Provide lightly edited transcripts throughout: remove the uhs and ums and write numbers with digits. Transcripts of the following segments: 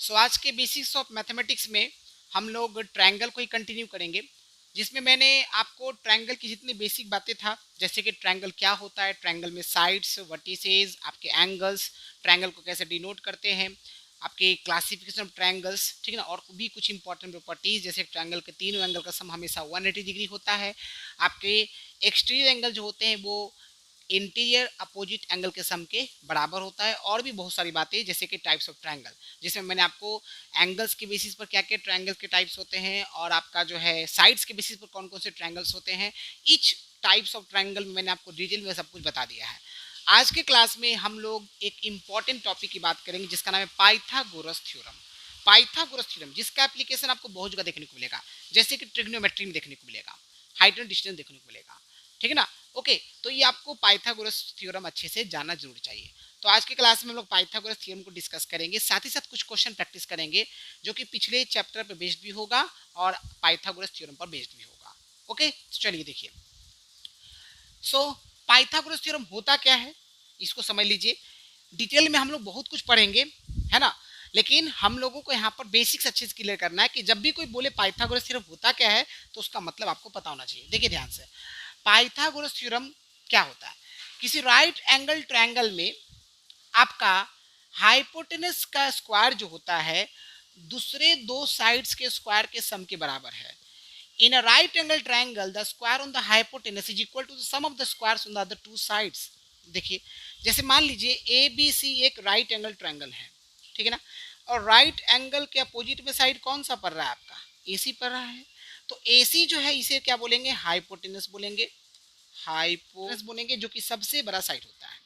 सो आज के basics of mathematics में हम लोग ट्रायंगल को ही कंटिन्यू करेंगे, जिसमें मैंने आपको ट्रायंगल की जितनी बेसिक बातें था, जैसे कि ट्रायंगल क्या होता है, ट्रायंगल में साइड्स, वर्टिसेस, आपके एंगल्स, ट्रायंगल को कैसे डिनोट करते हैं, आपके क्लासिफिकेशन ऑफ ट्रायंगल्स, ठीक है ना, और भी कुछ इंपॉर्टेंट प्रॉपर्टीज, जैसे ट्रायंगल के तीनों एंगल का सम हमेशा 180 डिग्री होता है। आपके एक्सटीरियर एंगल जो होते हैं वो इंटीरियर अपोजिट एंगल के सम के बराबर होता है, और भी बहुत सारी बातें जैसे कि टाइप्स ऑफ ट्रायंगल, जिसमें मैंने आपको एंगल्स के बेसिस पर क्या क्या ट्रायंगल के टाइप्स होते हैं, और आपका जो है साइड्स के बेसिस पर कौन कौन से ट्रायंगल्स होते हैं, ईच टाइप्स ऑफ ट्रायंगल में मैंने आपको डिटेल में सब कुछ बता दिया है। आज के क्लास में हम लोग एक इंपॉर्टेंट टॉपिक की बात करेंगे जिसका नाम है पाइथागोरस थ्योरम। पाइथागोरस थ्योरम जिसका एप्लीकेशन आपको बहुत जगह देखने को मिलेगा, जैसे कि ट्रिग्नोमेट्री में देखने को मिलेगा, हाइट एंड डिस्टेंस देखने को मिलेगा, ठीक है ना। ओके, तो ये आपको पाइथागोरस थ्योरम अच्छे से जानना जरूर चाहिए। तो आज की क्लास में हम लोग पाइथागोरस थ्योरम को डिस्कस करेंगे, साथ ही साथ कुछ क्वेश्चन प्रैक्टिस करेंगे जो कि पिछले चैप्टर पर बेस्ड भी होगा और पाइथागोरस थ्योरम पर बेस्ड भी होगा। ओके, चलिए देखिए। सो पाइथागोरस थ्योरम होता क्या है इसको समझ लीजिए। डिटेल में हम लोग बहुत कुछ पढ़ेंगे, है ना, लेकिन हम लोगों को यहाँ पर बेसिक्स अच्छे से क्लियर करना है कि जब भी कोई बोले पाइथागोरस थ्योरम होता क्या है तो उसका मतलब आपको पता होना चाहिए। देखिए ध्यान से, पाइथागोरस थ्योरम क्या होता है। किसी राइट एंगल ट्रायंगल में आपका हाइपोटेनस का स्क्वायर जो होता है दूसरे दो साइड्स के स्क्वायर के सम के बराबर है। In a right angle triangle, the square on the hypotenuse is equal to the sum of the squares on the other two sides. देखिए, जैसे मान लीजिए ए बी सी एक राइट एंगल ट्रायंगल है, ठीक है ना, और राइट एंगल के अपोजिट में साइड कौन सा पड़ रहा है, आपका ए सी पड़ रहा है। तो ए सी जो है इसे क्या बोलेंगे, हाइपोटेनस बोलेंगे, हाइपोटेनस बोलेंगे, जो कि सबसे बड़ा साइड होता है,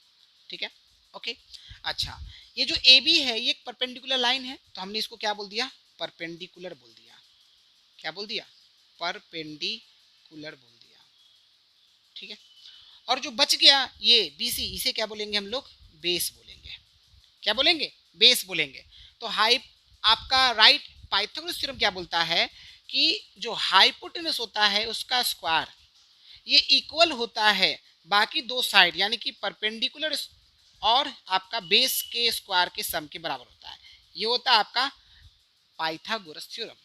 ठीक है। ओके, अच्छा, ये जो ए बी है ये एक परपेंडिकुलर लाइन है, तो हमने इसको क्या बोल दिया, परपेंडिकुलर बोल दिया। क्या बोल दिया, परपेंडिकुलर बोल दिया, ठीक है। और जो बच गया ये BC, इसे क्या बोलेंगे हम लोग, बेस बोलेंगे। क्या बोलेंगे, बेस बोलेंगे। तो हाइप आपका राइट पाइथागोरस थ्योरम क्या बोलता है कि जो हाइपोटेनस होता है उसका स्क्वायर ये इक्वल होता है बाकी दो साइड यानी कि परपेंडिकुलर और आपका बेस के स्क्वायर के सम के बराबर होता है। ये होता है आपका पाइथागोरस थ्योरम,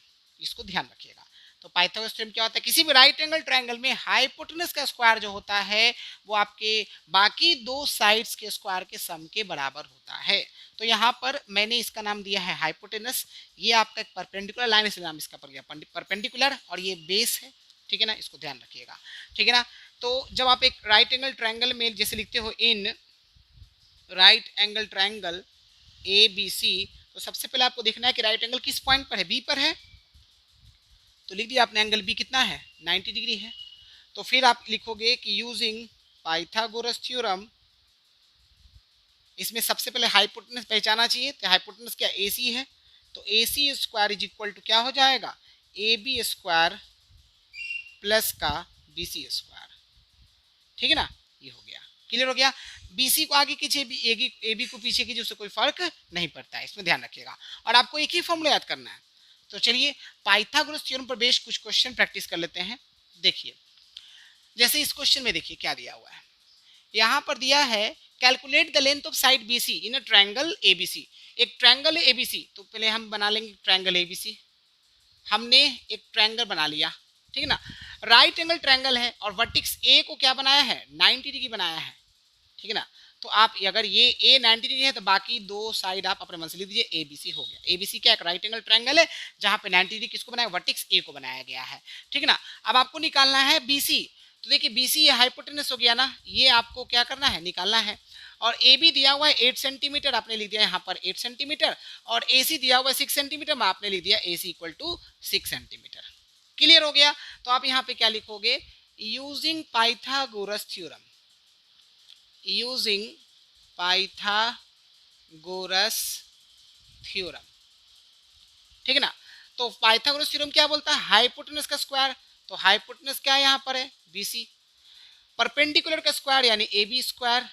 इसको ध्यान रखिएगा। तो पाइथागोरस थ्योरम क्या होता है, किसी भी राइट एंगल ट्रायंगल में हाइपोटेनस का स्क्वायर जो होता है वो आपके बाकी दो साइड्स के स्क्वायर के सम के बराबर होता है। तो यहाँ पर मैंने इसका नाम दिया है हाइपोटेनस, ये आपका एक परपेंडिकुलर लाइन इसलिए नाम इसका पड़ गया परपेंडिकुलर, और ये बेस है, ठीक है ना, इसको ध्यान रखिएगा, ठीक है ना। तो जब आप एक राइट एंगल ट्रायंगल में जैसे लिखते हो in right angle triangle ABC, तो सबसे पहले आपको देखना है कि राइट एंगल किस पॉइंट पर है, बी पर है, तो लिख दिया आपने एंगल बी कितना है, 90 डिग्री है। तो फिर आप लिखोगे कि यूजिंग पाइथागोरस थ्योरम, इसमें सबसे पहले हाइपोटेनस पहचाना चाहिए, तो हाइपोटेनस क्या AC है, तो AC square is equal to क्या हो जाएगा, AB स्क्वायर प्लस का BC स्क्वायर, ठीक है ना, ये हो गया, क्लियर हो गया। BC को आगे कीजिए, AB को पीछे कीजिए, उससे कोई फर्क नहीं पड़ता है, इसमें ध्यान रखिएगा। और आपको एक ही फॉर्मूला याद करना है। तो चलिए पाइथागोरस थ्योरम पर बेस्ड कुछ क्वेश्चन प्रैक्टिस कर लेते हैं। देखिए, जैसे इस क्वेश्चन में देखिए क्या दिया हुआ है, यहाँ पर दिया है calculate the length of side BC in a triangle ABC। एक ट्रायंगल है ABC, तो पहले हम बना लेंगे ट्रायंगल ABC। हमने एक ट्रायंगल बना लिया, ठीक है ना, राइट एंगल ट्रायंगल है और वर्टिक्स A को क्या बनाया है, 90 डिग्री बनाया है, ठीक है ना। तो आप अगर ये A 90 डिग्री है तो बाकी दो साइड आप अपने मन से लिख दीजिए, ABC हो गया। ABC क्या एक राइट एंगल ट्रायंगल है जहां पे 90 डिग्री किसको बनाया, वर्टेक्स A को बनाया गया है, ठीक है ना। अब आपको निकालना है BC, तो देखिए BC ये हाइपोटेनस हो गया ना, ये आपको क्या करना है, निकालना है। और AB दिया हुआ है 8 सेंटीमीटर, आपने लिख दिया यहाँ पर 8 सेंटीमीटर, और AC दिया हुआ है 6 सेंटीमीटर, आपने लिख दिया AC equal to 6 centimetre. Clear हो गया। तो आप यहाँ पे क्या लिखोगे, using Pythagoras theorem, using Pythagoras theorem, ठीक है ना। तो पाइथागोरस थ्योरम क्या बोलता है, हाइपोटेनस का स्क्वायर, तो हाइपोटेनस क्या यहाँ पर है, BC, परपेंडिकुलर का स्क्वायर यानी AB स्क्वायर,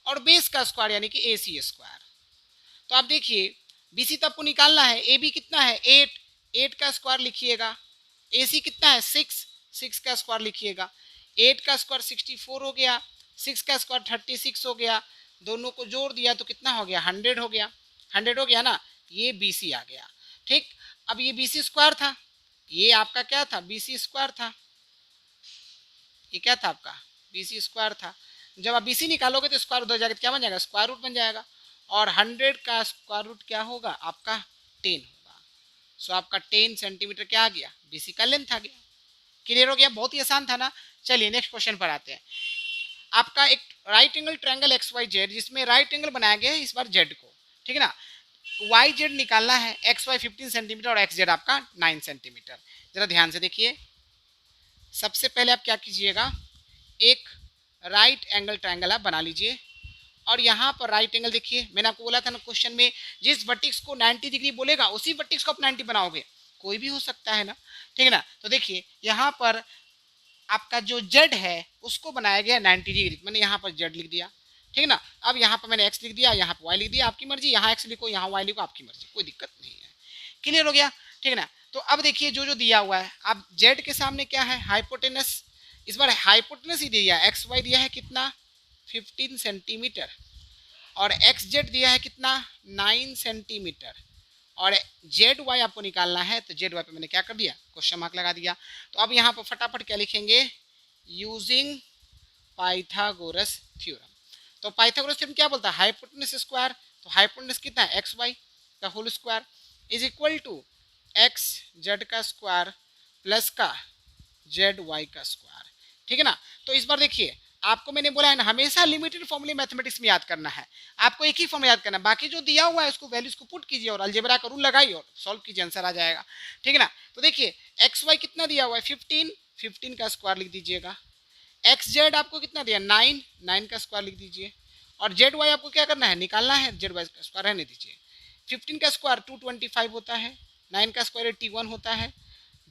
और बेस का स्क्वायर यानी कि AC स्क्वायर। तो आप देखिए BC तो आपको निकालना है, AB कितना है 8, 8 का स्क्वायर लिखिएगा, AC कितना है 6, 6 का स्क्वायर लिखिएगा, 8 का स्क्वायर 64 हो गया, 6 का स्क्वायर 36 हो गया, दोनों को जोड़ दिया तो कितना हो गया, 100 हो गया, 100 हो गया ना। ये BC आ गया। ठीक, अब ये BC स्क्वायर था, ये आपका क्या था, BC स्क्वायर था, ये क्या था आपका BC स्क्वायर था। जब आप BC निकालोगे तो स्क्वायर उधर जाएगा तो क्या बन जाएगा, स्क्वायर रूट बन जाएगा, और 100 का स्क्वायर रूट क्या होगा आपका 10 होगा। सो आपका 10 सेंटीमीटर क्या आ गया, BC का लेंथ आ गया। क्लियर हो गया, बहुत ही आसान था ना। चलिए नेक्स्ट क्वेश्चन पर आते हैं। आपका एक राइट एंगल ट्रायंगल XYZ जिसमें राइट एंगल बनाया गया है इस बार Z को, ठीक है ना। YZ निकालना है, XY 15 सेंटीमीटर और XZ आपका 9 सेंटीमीटर। जरा ध्यान से देखिए, सबसे पहले आप क्या कीजिएगा, एक राइट एंगल ट्रायंगल आप बना लीजिए, और यहाँ पर राइट एंगल देखिए, मैंने आपको बोला था ना क्वेश्चन में, जिस वर्टेक्स को 90 डिग्री बोलेगा उसी वर्टेक्स को आप 90 बनाओगे, कोई भी हो सकता है ना, ठीक है ना। तो देखिए यहाँ पर आपका जो जेड है उसको बनाया गया 90 डिग्री, मैंने यहाँ पर जेड लिख दिया, ठीक है ना। अब यहाँ पर मैंने एक्स लिख दिया, यहाँ पर वाई लिख दिया, आपकी मर्जी, यहाँ एक्स लिखो यहाँ वाई लिखो, आपकी मर्जी, कोई दिक्कत नहीं है। क्लियर हो गया, ठीक है ना। तो अब देखिए जो जो दिया हुआ है, अब जेड के सामने क्या है, हाइपोटेनस, इस बार हाइपोटेनस ही दिया है, एक्स वाई दिया है कितना 15 सेंटीमीटर, और एक्स जेड दिया है कितना 9 सेंटीमीटर, और जेड वाई आपको निकालना है, तो जेड वाई पे मैंने क्या कर दिया, क्वेश्चन मार्क लगा दिया। तो अब यहाँ पर फटाफट क्या लिखेंगे, यूजिंग पाइथागोरस थ्योरम। तो पाइथागोरस थ्योरम क्या बोलता है, हाइपोटेनस स्क्वायर, तो हाइपोटेनस कितना है एक्स वाई का whole square is equal to X Z का स्क्वायर प्लस का जेड वाई का स्क्वायर, ठीक है ना। तो इस बार देखिए आपको मैंने बोला है ना, हमेशा लिमिटेड फॉर्मूले मैथमेटिक्स में याद करना है, आपको एक ही फॉर्मूला याद करना है, बाकी जो दिया हुआ है उसको वैल्यूज को पुट कीजिए और अलजेब्रा का रूल लगाइए और सॉल्व कीजिए, आंसर आ जाएगा, ठीक है ना। तो देखिए एक्स वाई कितना दिया हुआ है 15, 15 का स्क्वायर लिख दीजिएगा, एक्स जेड आपको कितना दिया 9, 9 का स्क्वायर लिख दीजिए, और जेड वाई आपको क्या करना है, निकालना है, जेड वाई का स्क्वायर रहने दीजिए। 15 का स्क्वायर 225 होता है, 9 का स्क्वायर 81 होता है,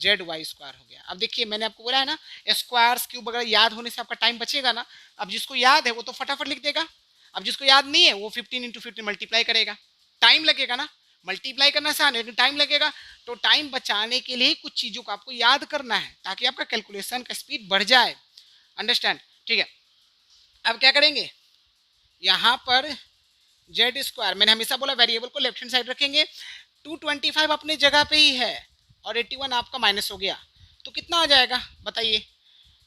जेड वाई स्क्वायर हो गया। अब देखिए मैंने आपको बोला है ना, स्क्वायर्स क्यूब वगैरह याद होने से आपका टाइम बचेगा ना। अब जिसको याद है वो तो फटाफट लिख देगा, अब जिसको याद नहीं है वो 15 इंटू 15 मल्टीप्लाई करेगा, टाइम लगेगा ना, मल्टीप्लाई करना आसान है लेकिन टाइम लगेगा, तो टाइम बचाने के लिए कुछ चीज़ों को आपको याद करना है ताकि आपका कैलकुलेशन का स्पीड बढ़ जाए, अंडरस्टैंड, ठीक है। अब क्या करेंगे, यहाँ पर जेड स्क्वायर, मैंने हमेशा बोला वेरिएबल को लेफ्ट हैंड साइड रखेंगे, 225 अपने जगह पे ही है और 81 आपका माइनस हो गया, तो कितना आ जाएगा बताइए,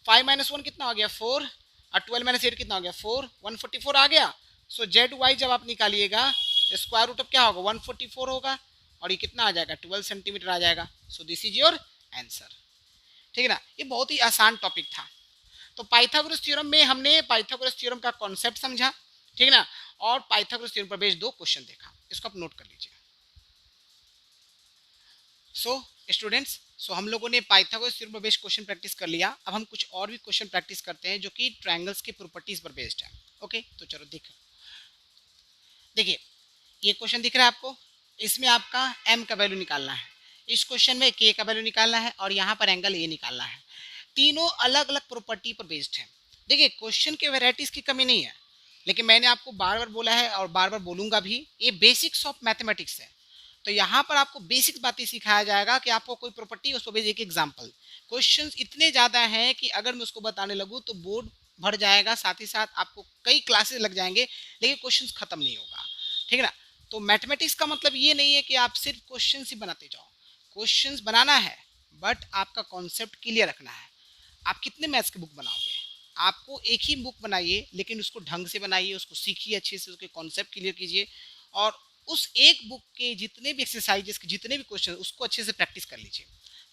5 माइनस 1 कितना हो गया 4, और 12 माइनस 8 कितना हो गया 4, 144 आ गया। सो जेड वाई जब आप निकालिएगा स्क्वायर रूट अब क्या होगा 144 होगा, और ये कितना आ जाएगा 12 सेंटीमीटर आ जाएगा। So this is your answer, ठीक है ना। ये बहुत ही आसान टॉपिक था। तो पाइथागोरस थ्योरम में हमने पाइथागोरस थ्योरम का कॉन्सेप्ट समझा, ठीक है ना, और पाइथागोरस थ्योरम पर बेस्ड 2 क्वेश्चन देखा, इसको आप नोट कर लीजिए। सो स्टूडेंट्स, हम लोगों ने पाइथागोरस थ्योरम पर बेस्ड क्वेश्चन प्रैक्टिस कर लिया, अब हम कुछ और भी क्वेश्चन प्रैक्टिस करते हैं जो कि ट्रायंगल्स की प्रॉपर्टीज पर बेस्ड है। ओके, तो चलो देखिए ये क्वेश्चन दिख रहा है आपको, इसमें आपका m का वैल्यू निकालना है, इस क्वेश्चन में k का वैल्यू निकालना है, और यहाँ पर एंगल a निकालना है, तीनों अलग अलग प्रॉपर्टी पर बेस्ड है। देखिए क्वेश्चन के वैरायटीज की कमी नहीं है, लेकिन मैंने आपको बार बार बोला है और बार बार बोलूंगा भी, ये बेसिक्स ऑफ मैथमेटिक्स है। तो यहाँ पर आपको बेसिक बातें सिखाया जाएगा कि आपको कोई प्रॉपर्टी उस पर बेस्ड एक एग्जाम्पल, क्वेश्चंस इतने ज़्यादा हैं कि अगर मैं उसको बताने लगूँ तो बोर्ड भर जाएगा, साथ ही साथ आपको कई क्लासेस लग जाएंगे लेकिन क्वेश्चंस खत्म नहीं होगा, ठीक है ना। तो मैथमेटिक्स का मतलब ये नहीं है कि आप सिर्फ क्वेश्चंस ही बनाते जाओ, क्वेश्चंस बनाना है बट आपका कॉन्सेप्ट क्लियर रखना है। आप कितने मैथ्स की बुक बनाओगे, आपको एक ही बुक बनाइए लेकिन उसको ढंग से बनाइए, उसको सीखिए अच्छे से, उसके कॉन्सेप्ट क्लियर कीजिए, और उस एक बुक के जितने भी एक्सरसाइजेस के जितने भी क्वेश्चन उसको अच्छे से प्रैक्टिस कर लीजिए।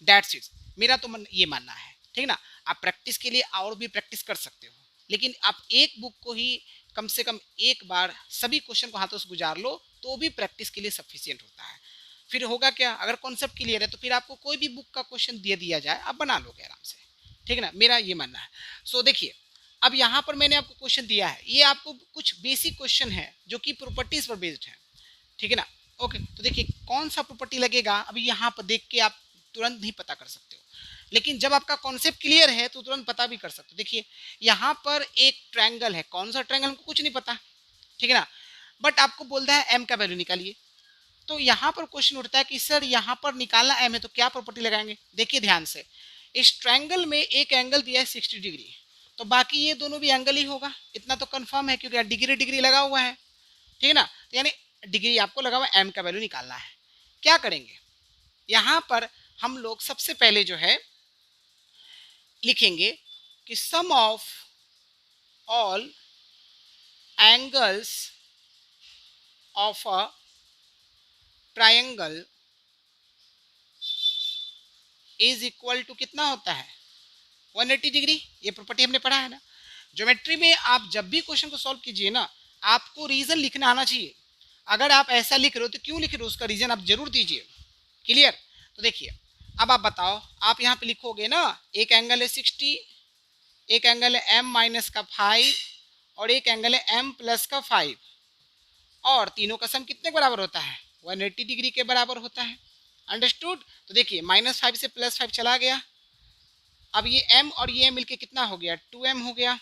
दैट्स इट, मेरा तो ये मानना है, ठीक है ना। आप प्रैक्टिस के लिए और भी प्रैक्टिस कर सकते हो, लेकिन आप एक बुक को ही कम से कम एक बार सभी क्वेश्चन को हाथों से गुजार लो तो भी प्रैक्टिस के लिए सफिशियंट होता है। फिर होगा क्या, अगर कॉन्सेप्ट क्लियर है तो फिर आपको कोई भी बुक का क्वेश्चन दे दिया जाए आप बना लोगे आराम से, ठीक है ना, मेरा ये मानना है। सो देखिए अब यहाँ पर मैंने आपको क्वेश्चन दिया है, ये आपको कुछ बेसिक क्वेश्चन है जो कि प्रॉपर्टीज पर बेस्ड है, ठीक है ना। ओके, तो देखिए कौन सा प्रॉपर्टी लगेगा अभी यहाँ पर देख के आप तुरंत नहीं पता कर सकते हो, लेकिन जब आपका कॉन्सेप्ट क्लियर है तो तुरंत पता भी कर सकते हो। देखिए यहाँ पर एक ट्रायंगल है, कौन सा ट्रायंगल हमको कुछ नहीं पता, ठीक है ना, बट आपको बोलता है एम का वैल्यू निकालिए। तो यहाँ पर क्वेश्चन उठता है कि सर यहाँ पर निकालना एम है तो क्या प्रॉपर्टी लगाएंगे। देखिए ध्यान से, इस ट्रायंगल में एक एंगल दिया है 60 डिग्री, तो बाकी ये दोनों भी एंगल ही होगा, इतना तो कंफर्म है क्योंकि डिग्री डिग्री लगा हुआ है, ठीक है ना। तो यानी डिग्री आपको लगा हुआ m का वैल्यू निकालना है। क्या करेंगे, यहाँ पर हम लोग सबसे पहले जो है लिखेंगे कि sum of all angles of a triangle is equal to कितना होता है 180 डिग्री। ये प्रॉपर्टी हमने पढ़ा है ना। ज्योमेट्री में आप जब भी क्वेश्चन को सॉल्व कीजिए ना, आपको रीजन लिखना आना चाहिए। अगर आप ऐसा लिख रहे हो तो क्यों लिख रहे हो, उसका रीजन आप जरूर दीजिए। क्लियर। तो देखिए अब आप बताओ, आप यहाँ पे लिखोगे ना, एक एंगल है 60, एक एंगल है m माइनस का 5 और एक एंगल है m प्लस का 5, और तीनों का सम कितने के बराबर होता है 180 डिग्री के बराबर होता है। अंडरस्टूड। तो देखिए -5 से +5 चला गया, अब ये m और ये मिलके कितना हो गया 2m हो गया।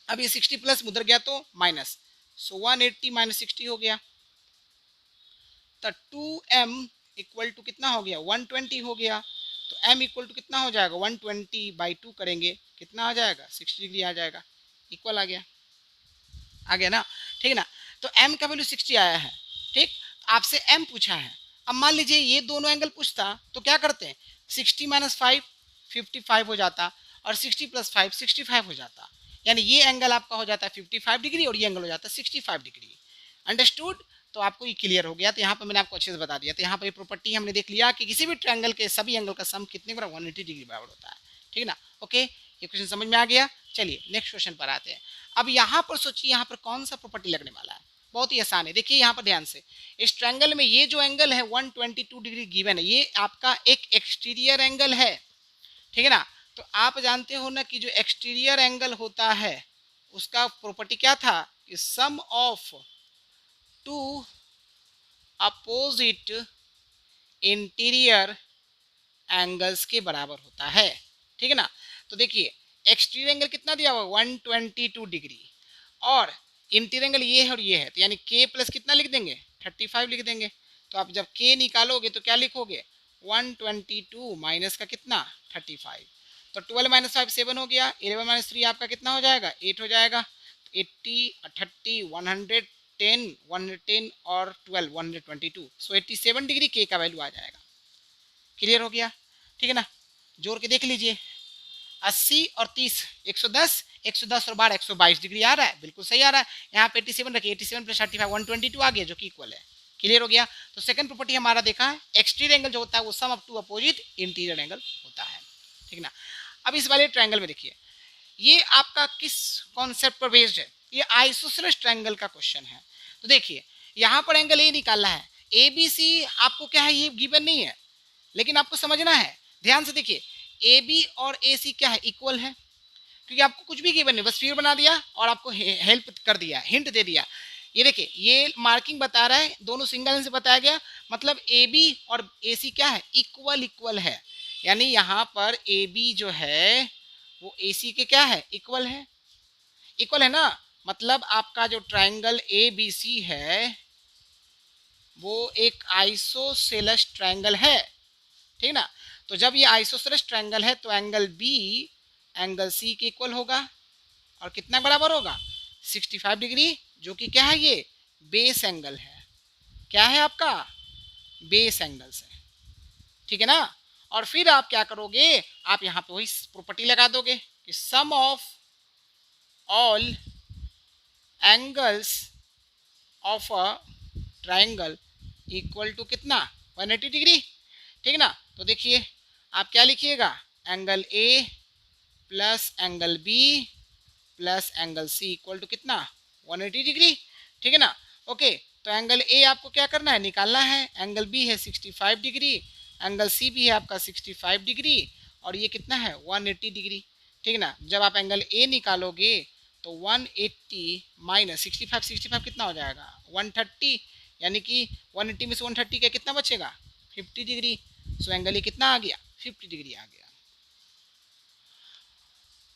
अब ये 60 प्लस उधर गया तो माइनस, सो 180 माइनस 60 हो गया, तो 2m इक्वल टू कितना हो गया 120 हो गया। तो m इक्वल टू कितना हो जाएगा 120/2 करेंगे, कितना आ जाएगा 60 डिग्री आ जाएगा, इक्वल आ गया ना। ठीक है ना। तो m का वैल्यू 60 आया है। ठीक, आपसे m पूछा है। अब मान लीजिए ये दोनों एंगल पूछता तो क्या करते हैं, 60 माइनस 5 55 हो जाता, और 60 प्लस 5 65 हो जाता। यानी ये एंगल आपका हो जाता है 55 डिग्री और ये एंगल हो जाता है 65 डिग्री। अंडरस्टूड। तो आपको ये क्लियर हो गया। तो यहाँ पर मैंने आपको अच्छे से बता दिया। तो यहाँ पर ये प्रॉपर्टी हमने देख लिया कि किसी भी ट्रायंगल के सभी एंगल का सम कितने बराबर 180 डिग्री बराबर होता है। ठीक है ना। ओके, ये क्वेश्चन समझ में आ गया। चलिए नेक्स्ट क्वेश्चन पर आते हैं। अब यहाँ पर सोचिए यहाँ पर कौन सा प्रॉपर्टी लगने वाला है, बहुत ही आसान है। देखिए यहाँ पर ध्यान से, इस ट्रायंगल में ये जो एंगल है 122 डिग्री गिवन है, ये आपका एक एक्सटीरियर एंगल है। ठीक है ना। तो आप जानते हो ना कि जो एक्सटीरियर एंगल होता है उसका प्रॉपर्टी क्या था कि sum of two opposite interior angles के बराबर होता है। ठीक है ना। तो देखिए एक्सटीरियर एंगल कितना दिया हुआ 122 डिग्री, और इंटीरियर एंगल ये है और ये है, तो यानी k प्लस कितना लिख देंगे 35 लिख देंगे। तो आप जब k निकालोगे तो क्या लिखोगे 122 माइनस का कितना 35, तो 12 माइनस 5 7 हो गया, 11 माइनस 3 आपका कितना हो जाएगा 8 हो जाएगा। 80 30 110 110 और 12 122, सो 87 डिग्री k का वैल्यू आ जाएगा। क्लियर हो गया। ठीक है ना। जोड़ के देख लीजिए, 80 और 30 110, 110 और 12 122 डिग्री आ रहा है, बिल्कुल सही आ रहा है। यहाँ पे 87 रखिए, 87 प्लस 35 122 आ गया, जो कि इक्वल है। क्लियर हो गया। तो सेकंड प्रॉपर्टी हमारा देखा है, एक्सटीरियर एंगल जो होता है वो sum of two opposite interior angle होता है। ठीक ना। अब इस वाले ट्रायंगल में देखिए, ये आपका किस कॉन्सेप्ट पर बेस्ड है, ये आइसोसेलेस ट्रायंगल का क्वेश्चन है। तो देखिए यहाँ पर एंगल ए निकालना है, ए बी सी आपको क्या है ये गिवन नहीं है, लेकिन आपको समझना है। ध्यान से देखिए, ए बी और ए सी क्या है इक्वल है, क्योंकि आपको कुछ भी गिवन नहीं, बस फिगर बना दिया और आपको हेल्प कर दिया, हिंट दे दिया। ये देखिए ये मार्किंग बता रहा है, दोनों सिंगल लाइन से बताया गया, मतलब ए बी और ए सी क्या है इक्वल है। यानी यहाँ पर ए बी जो है वो ए सी के क्या है इक्वल है ना। मतलब आपका जो ट्रायंगल ए बी सी है वो एक आइसोसेलेस ट्रायंगल है। ठीक ना। तो जब ये आइसोसेलेस ट्रायंगल है तो एंगल बी एंगल सी के इक्वल होगा, और कितना बराबर होगा 65 डिग्री, जो कि क्या है ये बेस एंगल है। क्या है आपका बेस एंगल से। ठीक है ना। और फिर आप क्या करोगे, आप यहाँ पे वही प्रॉपर्टी लगा दोगे कि sum of all angles of a triangle equal to कितना 180 डिग्री। ठीक ना। तो देखिए आप क्या लिखिएगा, angle A plus angle B plus angle C equal to कितना 180 डिग्री। ठीक है ना। ओके, तो एंगल ए आपको क्या करना है निकालना है, एंगल बी है 65 डिग्री, एंगल सी भी है आपका 65 डिग्री, और ये कितना है 180 डिग्री। ठीक है ना। जब आप एंगल ए निकालोगे तो 180 माइनस 65 कितना हो जाएगा 130, यानी कि 180 में से 130 का कितना बचेगा 50 डिग्री। सो एंगल ए कितना आ गया 50 डिग्री आ गया।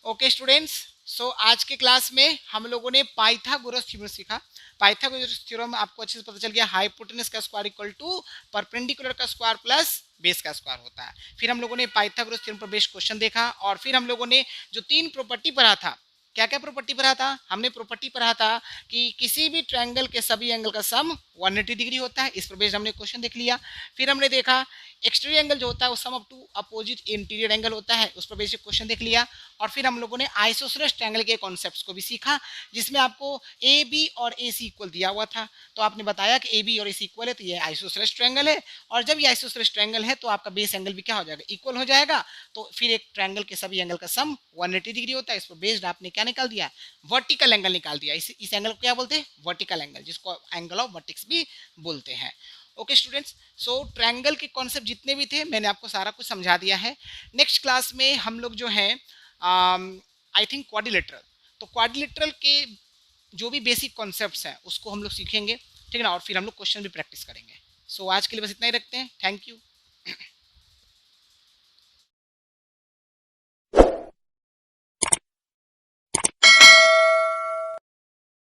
ओके स्टूडेंट्स, सो आज के क्लास में हम लोगों ने पाइथागोरस थ्योरम सीखा। पाइथागोरस थ्योरम आपको अच्छे से पता चल गया, हाइपोटेनस का स्क्वायर इक्वल टू परपेंडिकुलर का स्क्वायर प्लस बेस का स्क्वायर होता है। फिर हम लोगों ने पाइथागोरस थ्योरम पर बेस्ड क्वेश्चन देखा, और फिर हम लोगों ने जो तीन प्रॉपर्टी पढ़ा था क्या क्या प्रॉपर्टी पढ़ा था? हमने प्रॉपर्टी पढ़ा था कि किसी भी ट्रायंगल के सभी एंगल का सम 180 डिग्री होता है। इस पर बेस्ड हमने क्वेश्चन देख लिया। फिर हमने देखा एक्सटीरियर एंगल जो होता है वो sum of two opposite interior angle होता है, उस पर बेस्ड क्वेश्चन देख लिया। और फिर हम लोगों ने आइसोसेलेस ट्रायंगल के कॉन्सेप्ट्स को भी सीखा, जिसमें आपको ए बी और ए सी इक्वल दिया हुआ था। तो आपने बताया कि ए बी और ए सी इक्वल है, तो ये आइसोसेलेस ट्रायंगल है। और जब ये आइसोसेलेस ट्रायंगल है तो आपका बेस एंगल भी क्या हो जाएगा? इक्वल हो जाएगा। तो फिर एक ट्रायंगल के सभी एंगल का सम 180 डिग्री होता है। इस पर बेस्ड आपने क्या निकाल दिया? वर्टिकल एंगल निकाल दिया। इस एंगल को क्या बोलते हैं? वर्टिकल एंगल, जिसको एंगल ऑफ वर्टेक्स भी बोलते हैं। ओके स्टूडेंट्स, सो ट्रायंगल के कॉन्सेप्ट जितने भी थे मैंने आपको सारा कुछ समझा दिया है। नेक्स्ट क्लास में हम लोग जो है आई थिंक क्वाड्रिलेटरल, तो क्वाड्रिलेटरल के जो भी बेसिक कॉन्सेप्ट्स हैं उसको हम लोग सीखेंगे, ठीक है ना। और फिर हम लोग क्वेश्चन भी प्रैक्टिस करेंगे। सो आज के लिए बस इतना ही रखते हैं। Thank you.